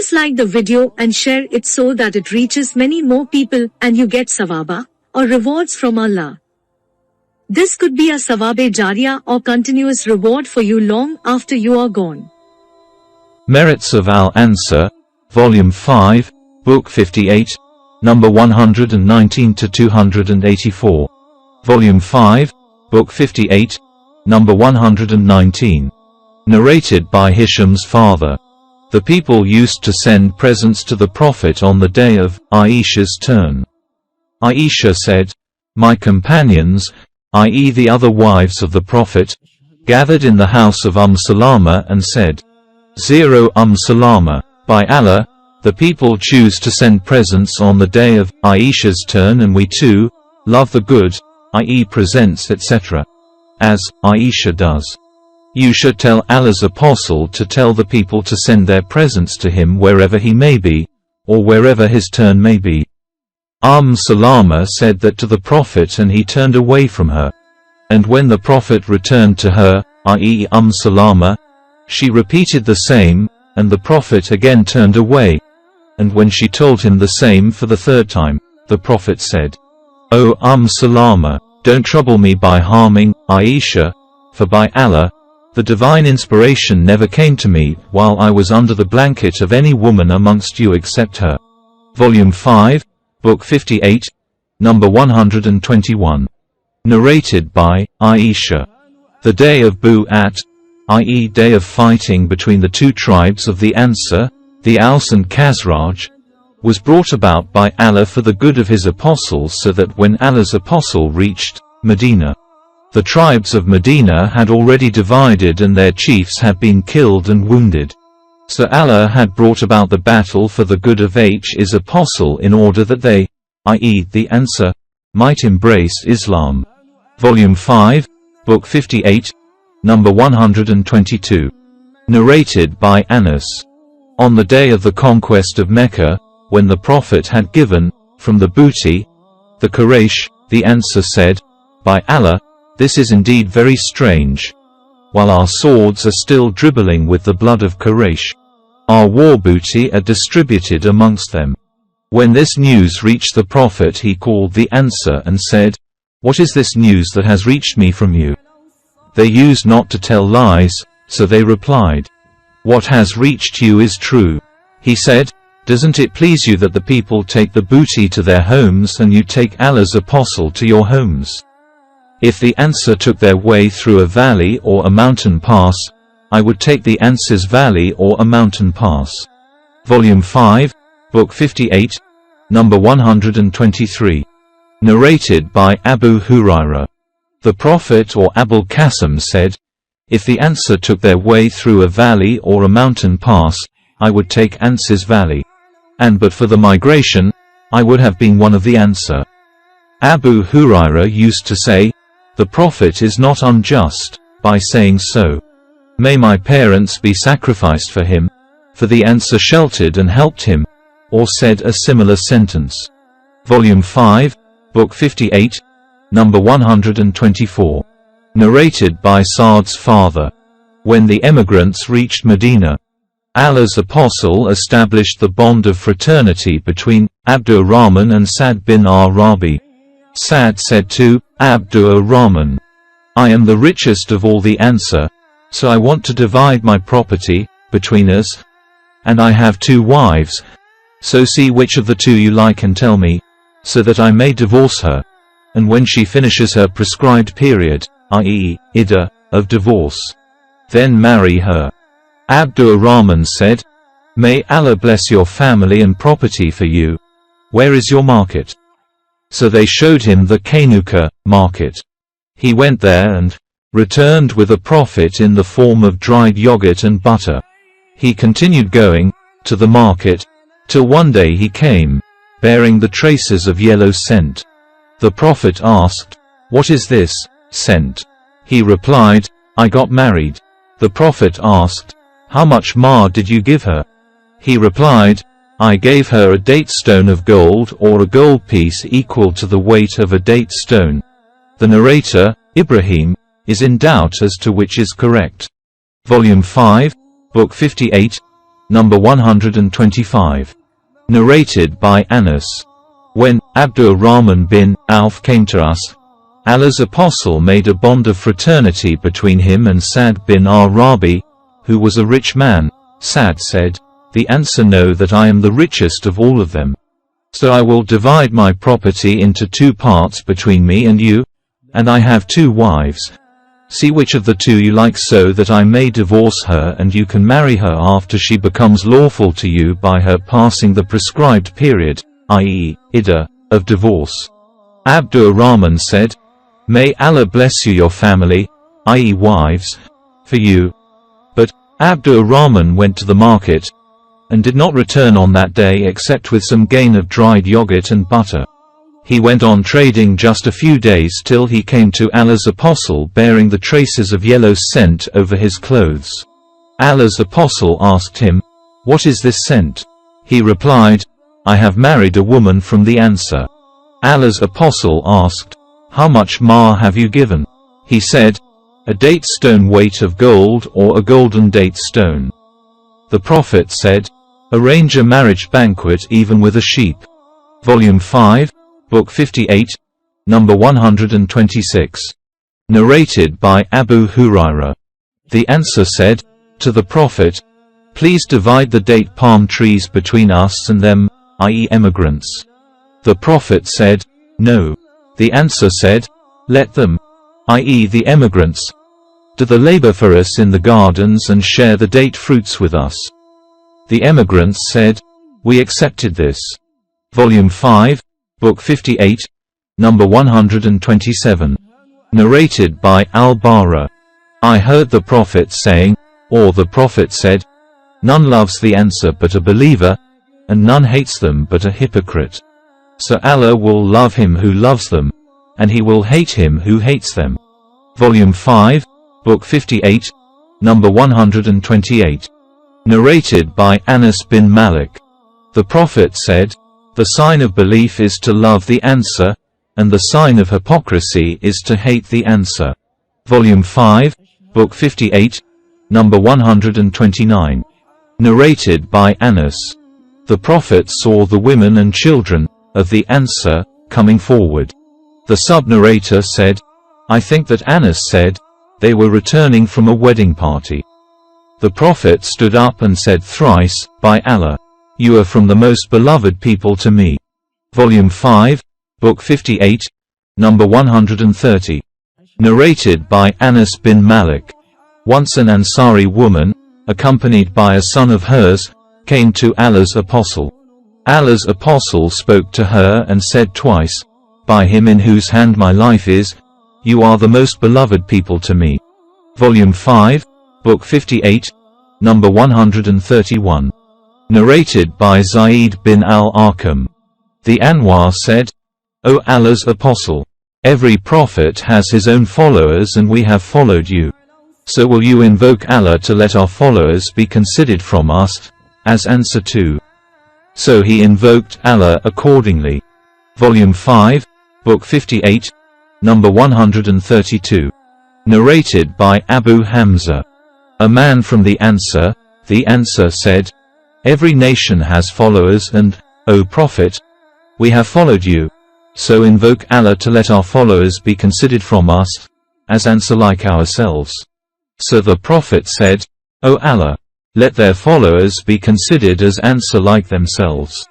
Please like the video and share it so that it reaches many more people and you get sawaba, or rewards from Allah. This could be a sawabe jariyah or continuous reward for you long after you are gone. Merits of Al-Ansaar, Volume 5, Book 58, number 119 to 284. Volume 5, Book 58, number 119. Narrated by Hisham's father. The people used to send presents to the Prophet on the day of Aisha's turn. Aisha said, "My companions, i.e. the other wives of the Prophet, gathered in the house of Salama and said, 0 Salama, by Allah, the people choose to send presents on the day of Aisha's turn and we too love the good, i.e. presents etc. as Aisha does. You should tell Allah's apostle to tell the people to send their presents to him wherever he may be, or wherever his turn may be." Salama said that to the Prophet and he turned away from her. And when the Prophet returned to her, i.e. Salama, she repeated the same, and the Prophet again turned away. And when she told him the same for the third time, the Prophet said, "O Salama, don't trouble me by harming Aisha, for by Allah, the divine inspiration never came to me while I was under the blanket of any woman amongst you except her." Volume 5, Book 58, number 121. Narrated by Aisha. The day of Bu'at, i.e. day of fighting between the two tribes of the Ansar, the Aus and Khazraj, was brought about by Allah for the good of his apostles so that when Allah's apostle reached Medina, the tribes of Medina had already divided and their chiefs had been killed and wounded. So Allah had brought about the battle for the good of his apostle in order that they, i.e. the Ansar, might embrace Islam. Volume 5, Book 58, number 122. Narrated by Anas. On the day of the conquest of Mecca, when the Prophet had given, from the booty, the Quraysh, the Ansar said, "By Allah, this is indeed very strange. While our swords are still dribbling with the blood of Quraysh, our war booty are distributed amongst them." When this news reached the Prophet, he called the Ansar and said, "What is this news that has reached me from you?" They used not to tell lies, so they replied, "What has reached you is true." He said, "Doesn't it please you that the people take the booty to their homes and you take Allah's apostle to your homes? If the Ansar took their way through a valley or a mountain pass, I would take the Ansar's valley or a mountain pass." Volume 5, Book 58, number 123. Narrated by Abu Hurairah. The Prophet or Abul Qasim said, "If the Ansar took their way through a valley or a mountain pass, I would take Ansar's valley. And but for the migration, I would have been one of the Ansar." Abu Hurairah used to say, "The Prophet is not unjust by saying so. May my parents be sacrificed for him, for the Ansar sheltered and helped him," or said a similar sentence. Volume 5, Book 58, number 124. Narrated by Sa'd's father. When the emigrants reached Medina, Allah's apostle established the bond of fraternity between Abdurrahman and Sa'd bin Arabi. Sa'd said to Abdurrahman, "I am the richest of all the Ansar, so I want to divide my property between us, and I have 2 wives, so see which of the 2 you like and tell me, so that I may divorce her, and when she finishes her prescribed period, i.e., iddah, of divorce, then marry her." Abdurrahman said, "May Allah bless your family and property for you. Where is your market?" So they showed him the Kanuka market. He went there and returned with a profit in the form of dried yogurt and butter. He continued going to the market till one day he came, bearing the traces of yellow scent. The Prophet asked, "What is this scent?" He replied, "I got married." The Prophet asked, "How much mahr did you give her?" He replied, "I gave her a date stone of gold or a gold piece equal to the weight of a date stone." The narrator, Ibrahim, is in doubt as to which is correct. Volume 5, Book 58, number 125. Narrated by Anas. When Abdur-Rahman bin Auf came to us, Allah's apostle made a bond of fraternity between him and Sa'd bin al-Rabi, who was a rich man. Sa'd said, "The Ansar know that I am the richest of all of them. So I will divide my property into 2 parts between me and you, and I have 2 wives. See which of the 2 you like so that I may divorce her and you can marry her after she becomes lawful to you by her passing the prescribed period, i.e., iddah, of divorce." Abdur-Rahman said, "May Allah bless you your family, i.e. wives, for you." But Abdur-Rahman went to the market, and did not return on that day except with some gain of dried yogurt and butter. He went on trading just a few days till he came to Allah's apostle bearing the traces of yellow scent over his clothes. Allah's apostle asked him, "What is this scent?" He replied, "I have married a woman from the Ansar." Allah's apostle asked, "How much mahr have you given?" He said, "A date stone weight of gold or a golden date stone." The Prophet said, "Arrange a marriage banquet even with a sheep." Volume 5, Book 58, number 126. Narrated by Abu Hurairah. The Ansar said to the Prophet, "Please divide the date palm trees between us and them, i.e. emigrants." The Prophet said, "No." The Ansar said, "Let them, i.e. the emigrants, do the labor for us in the gardens and share the date fruits with us." The emigrants said, "We accepted this." Volume 5, Book 58, number 127. Narrated by Al-Bara. I heard the Prophet saying, or the Prophet said, "None loves the Ansar but a believer, and none hates them but a hypocrite. So Allah will love him who loves them, and he will hate him who hates them." Volume 5, Book 58, number 128. Narrated by Anas bin Malik. The Prophet said, "The sign of belief is to love the Ansar, and the sign of hypocrisy is to hate the Ansar." Volume 5, Book 58, number 129. Narrated by Anas. The Prophet saw the women and children of the Ansar coming forward. The sub-narrator said, "I think that Anas said, they were returning from a wedding party." The Prophet stood up and said thrice, "By Allah, you are from the most beloved people to me." Volume 5, Book 58, number 130. Narrated by Anas bin Malik. Once an Ansari woman, accompanied by a son of hers, came to Allah's apostle. Allah's apostle spoke to her and said twice, "By him in whose hand my life is, you are the most beloved people to me." Volume 5, Book 58, number 131. Narrated by Zayd bin al-Arqam. The Anwar said, "O Allah's apostle, every prophet has his own followers and we have followed you. So will you invoke Allah to let our followers be considered from us, as answer to?" So he invoked Allah accordingly. Volume 5, Book 58, number 132. Narrated by Abu Hamza. A man from the Ansar said, "Every nation has followers and, O Prophet, we have followed you. So invoke Allah to let our followers be considered from us, as Ansar like ourselves." So the Prophet said, "O Allah, let their followers be considered as Ansar like themselves."